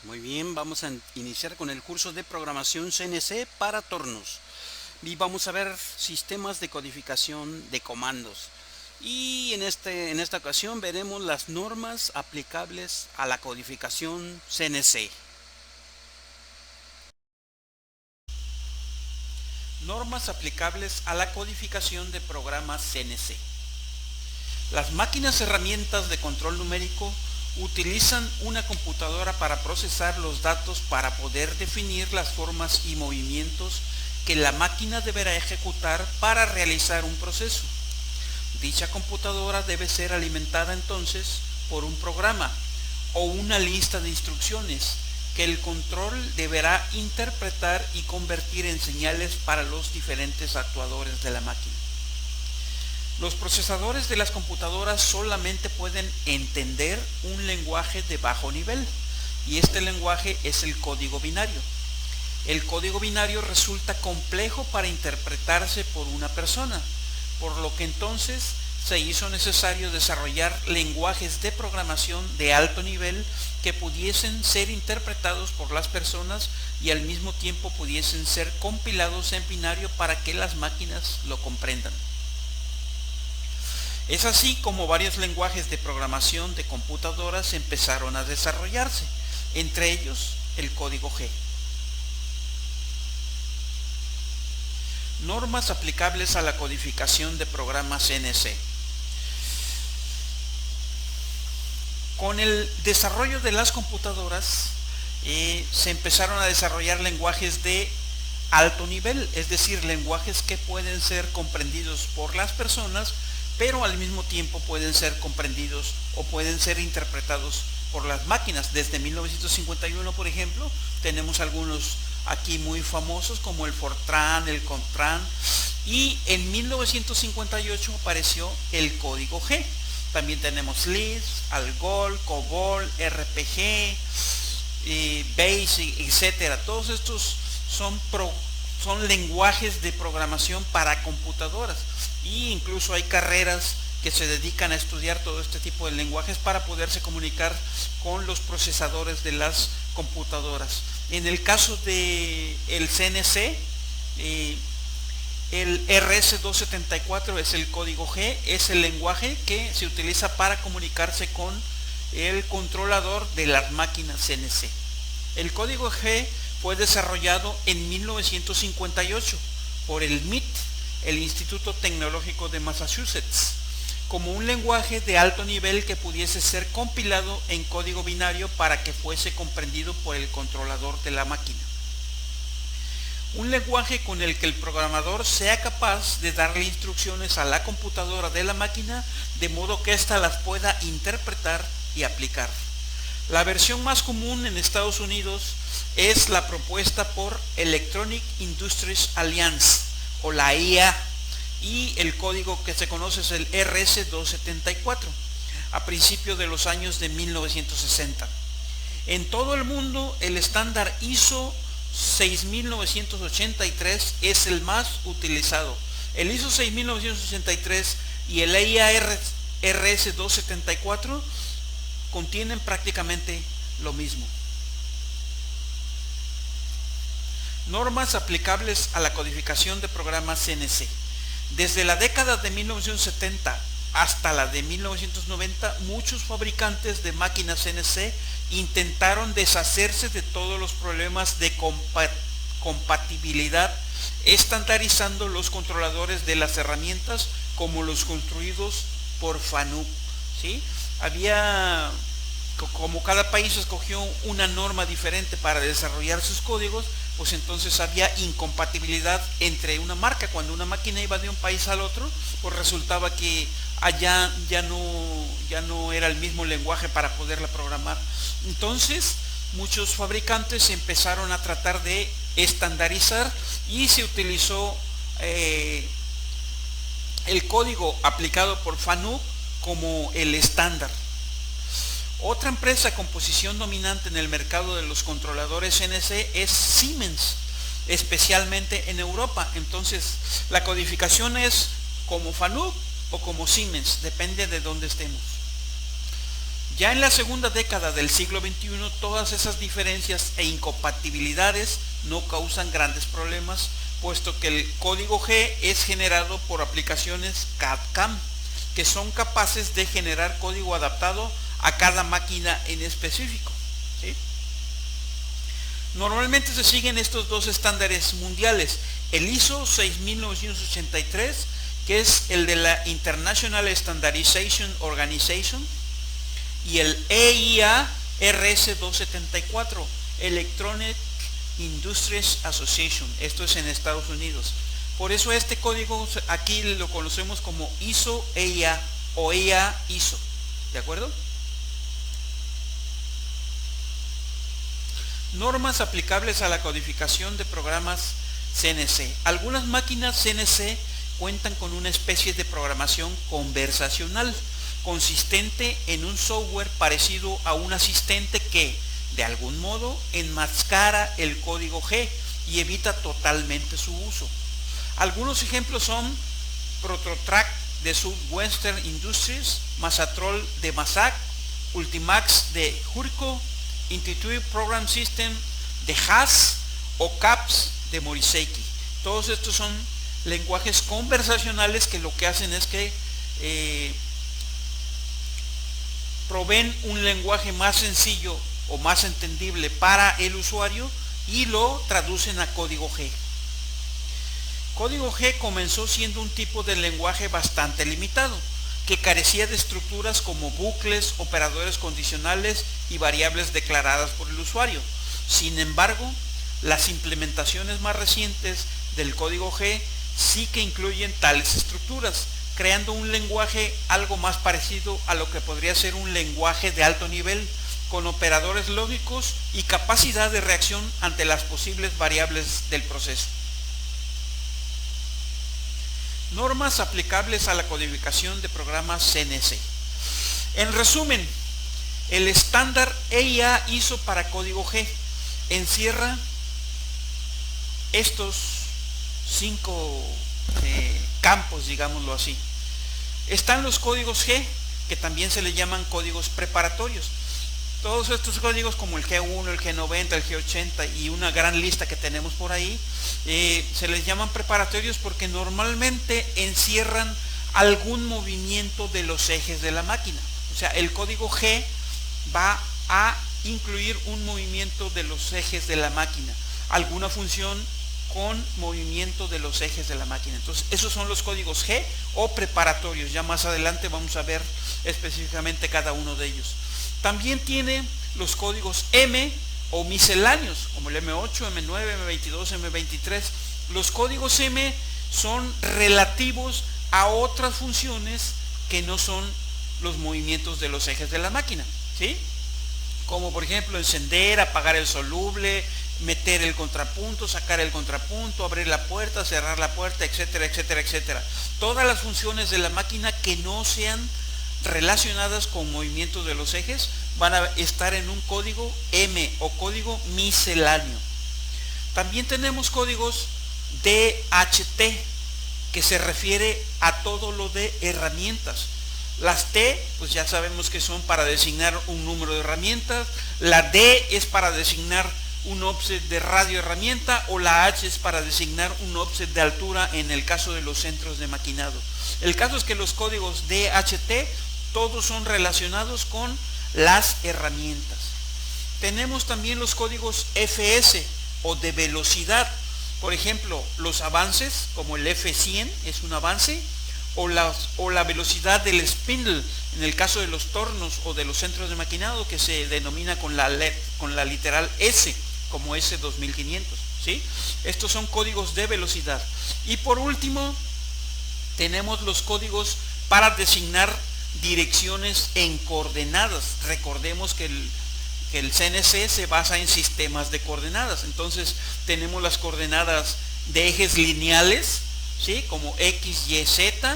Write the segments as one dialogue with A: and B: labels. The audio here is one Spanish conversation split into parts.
A: Muy bien, vamos a iniciar con el curso de programación CNC para tornos. Y vamos a ver sistemas de codificación de comandos. Y en esta ocasión veremos las normas aplicables a la codificación CNC. Normas aplicables a la codificación de programas CNC. Las máquinas herramientas de control numérico utilizan una computadora para procesar los datos para poder definir las formas y movimientos que la máquina deberá ejecutar para realizar un proceso. Dicha computadora debe ser alimentada entonces por un programa o una lista de instrucciones que el control deberá interpretar y convertir en señales para los diferentes actuadores de la máquina. Los procesadores de las computadoras solamente pueden entender un lenguaje de bajo nivel y este lenguaje es el código binario. El código binario resulta complejo para interpretarse por una persona, por lo que entonces se hizo necesario desarrollar lenguajes de programación de alto nivel que pudiesen ser interpretados por las personas y al mismo tiempo pudiesen ser compilados en binario para que las máquinas lo comprendan. Es así como varios lenguajes de programación de computadoras empezaron a desarrollarse, entre ellos el código G. Normas aplicables a la codificación de programas CNC. Con el desarrollo de las computadoras se empezaron a desarrollar lenguajes de alto nivel, es decir, lenguajes que pueden ser comprendidos por las personas, pero al mismo tiempo pueden ser comprendidos o pueden ser interpretados por las máquinas. Desde 1951, por ejemplo, tenemos algunos aquí muy famosos como el Fortran, el Contran, y en 1958 apareció el código G. También tenemos Lisp, Algol, COBOL, RPG, BASIC, etcétera. Todos estos son lenguajes de programación para computadoras y incluso hay carreras que se dedican a estudiar todo este tipo de lenguajes para poderse comunicar con los procesadores de las computadoras. En el caso de el CNC, el RS-274 es el código G, es el lenguaje que se utiliza para comunicarse con el controlador de las máquinas CNC. El código G fue desarrollado en 1958 por el MIT, el Instituto Tecnológico de Massachusetts, como un lenguaje de alto nivel que pudiese ser compilado en código binario para que fuese comprendido por el controlador de la máquina. Un lenguaje con el que el programador sea capaz de darle instrucciones a la computadora de la máquina de modo que ésta las pueda interpretar y aplicar. La versión más común en Estados Unidos es la propuesta por Electronic Industries Alliance o la IA y el código que se conoce es el RS-274 a principios de los años de 1960. En todo el mundo el estándar ISO 6983 es el más utilizado. El ISO 6983 y el EIA RS-274 contienen prácticamente lo mismo. Normas aplicables a la codificación de programas CNC. Desde la década de 1970 hasta la de 1990, muchos fabricantes de máquinas CNC intentaron deshacerse de todos los problemas de compatibilidad, estandarizando los controladores de las herramientas como los construidos por FANUC. ¿Sí? Como cada país escogió una norma diferente para desarrollar sus códigos, pues entonces había incompatibilidad entre una marca. Cuando una máquina iba de un país al otro, pues resultaba que allá ya no era el mismo lenguaje para poderla programar. Entonces muchos fabricantes empezaron a tratar de estandarizar y se utilizó el código aplicado por FANUC como el estándar. Otra empresa con posición dominante en el mercado de los controladores CNC es Siemens, especialmente en Europa. Entonces, la codificación es como FANUC o como Siemens, depende de dónde estemos. Ya en la segunda década del siglo XXI, todas esas diferencias e incompatibilidades no causan grandes problemas, puesto que el código G es generado por aplicaciones CAD/CAM, que son capaces de generar código adaptado a cada máquina en específico, ¿sí? Normalmente se siguen estos dos estándares mundiales, el ISO 6983, que es el de la International Standardization Organization, y el EIA RS 274, Electronic Industries Association. Esto es en Estados Unidos. Por eso este código aquí lo conocemos como ISO EIA o EIA ISO, ¿de acuerdo? Normas aplicables a la codificación de programas CNC. Algunas máquinas CNC cuentan con una especie de programación conversacional consistente en un software parecido a un asistente que, de algún modo, enmascara el código G y evita totalmente su uso. Algunos ejemplos son Prototrack de Southwestern Industries, Masatrol de Masak, Ultimax de Hurco, Intuitive Program System de Haas o CAPS de Moriseiki. Todos estos son lenguajes conversacionales que lo que hacen es que proveen un lenguaje más sencillo o más entendible para el usuario y lo traducen a código G. Código G comenzó siendo un tipo de lenguaje bastante limitado, que carecía de estructuras como bucles, operadores condicionales y variables declaradas por el usuario. Sin embargo, las implementaciones más recientes del código G sí que incluyen tales estructuras, creando un lenguaje algo más parecido a lo que podría ser un lenguaje de alto nivel, con operadores lógicos y capacidad de reacción ante las posibles variables del proceso. Normas aplicables a la codificación de programas CNC. En resumen, el estándar EIA ISO para código G encierra estos 5 campos, digámoslo así. Están los códigos G, que también se le llaman códigos preparatorios. Todos estos códigos, como el G1, el G90, el G80 y una gran lista que tenemos por ahí, se les llaman preparatorios porque normalmente encierran algún movimiento de los ejes de la máquina. O sea, el código G va a incluir un movimiento de los ejes de la máquina, alguna función con movimiento de los ejes de la máquina. Entonces, esos son los códigos G o preparatorios. Ya más adelante vamos a ver específicamente cada uno de ellos. También tiene los códigos M o misceláneos, como el M8, M9, M22, M23. Los códigos M son relativos a otras funciones que no son los movimientos de los ejes de la máquina, ¿sí? Como por ejemplo encender, apagar el soluble, meter el contrapunto, sacar el contrapunto, abrir la puerta, cerrar la puerta, etcétera, etcétera, etcétera. Todas las funciones de la máquina que no sean relacionadas con movimientos de los ejes van a estar en un código M o código misceláneo. También tenemos códigos DHT, que se refiere a todo lo de herramientas. Las T, pues ya sabemos que son para designar un número de herramientas. La D es para designar un offset de radio herramienta, o la H es para designar un offset de altura en el caso de los centros de maquinado. El caso es que los códigos DHT todos son relacionados con las herramientas. Tenemos también los códigos FS o de velocidad. Por ejemplo, los avances, como el F100 es un avance, o la velocidad del spindle en el caso de los tornos o de los centros de maquinado, que se denomina con la literal S, como S2500, ¿sí? Estos son códigos de velocidad. Y por último, tenemos los códigos para designar direcciones en coordenadas. Recordemos que el CNC se basa en sistemas de coordenadas. Entonces tenemos las coordenadas de ejes lineales, ¿sí? Como X, Y, Z,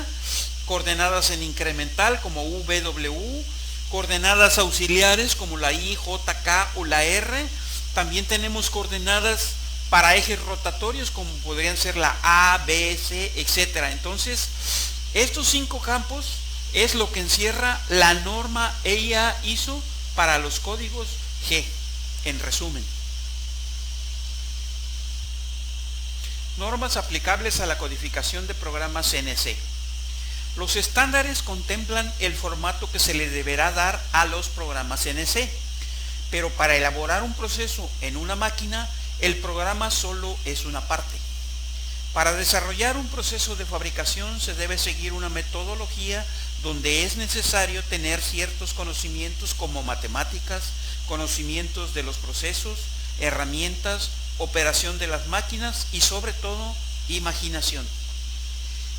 A: coordenadas en incremental como V, W, coordenadas auxiliares como la I, J, K o la R. También tenemos coordenadas para ejes rotatorios como podrían ser la A, B, C, etcétera. Entonces, estos 5 campos es lo que encierra la norma EIA ISO para los códigos G, en resumen. Normas aplicables a la codificación de programas CNC. Los estándares contemplan el formato que se le deberá dar a los programas CNC, pero para elaborar un proceso en una máquina, el programa solo es una parte. Para desarrollar un proceso de fabricación se debe seguir una metodología donde es necesario tener ciertos conocimientos como matemáticas, conocimientos de los procesos, herramientas, operación de las máquinas y sobre todo imaginación.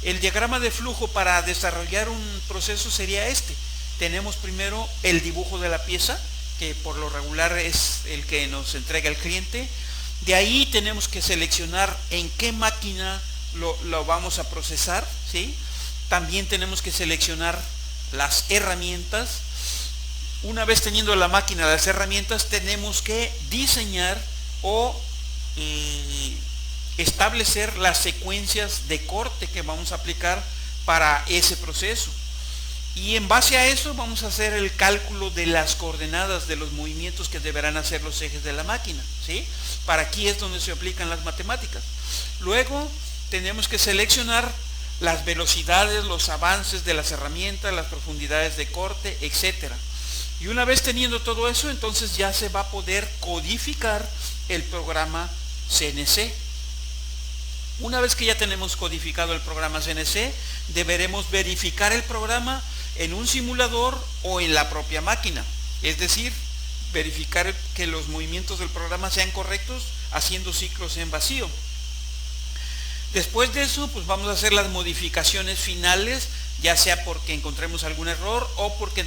A: El diagrama de flujo para desarrollar un proceso sería este. Tenemos primero el dibujo de la pieza, que por lo regular es el que nos entrega el cliente. De ahí tenemos que seleccionar en qué máquina lo vamos a procesar, ¿sí? También tenemos que seleccionar las herramientas. Una vez teniendo la máquina, las herramientas, tenemos que diseñar o establecer las secuencias de corte que vamos a aplicar para ese proceso. Y en base a eso vamos a hacer el cálculo de las coordenadas de los movimientos que deberán hacer los ejes de la máquina, ¿sí? Para aquí es donde se aplican las matemáticas. Luego tenemos que seleccionar las velocidades, los avances de las herramientas, las profundidades de corte, etcétera. Y una vez teniendo todo eso, entonces ya se va a poder codificar el programa CNC. Una vez que ya tenemos codificado el programa CNC, deberemos verificar el programa en un simulador o en la propia máquina. Es decir, verificar que los movimientos del programa sean correctos haciendo ciclos en vacío. Después de eso, pues vamos a hacer las modificaciones finales, ya sea porque encontremos algún error o porque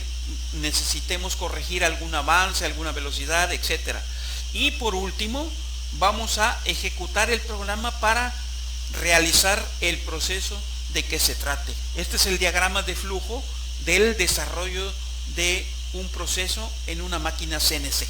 A: necesitemos corregir algún avance, alguna velocidad, etcétera. Y por último, vamos a ejecutar el programa para realizar el proceso de que se trate. Este es el diagrama de flujo del desarrollo de un proceso en una máquina CNC.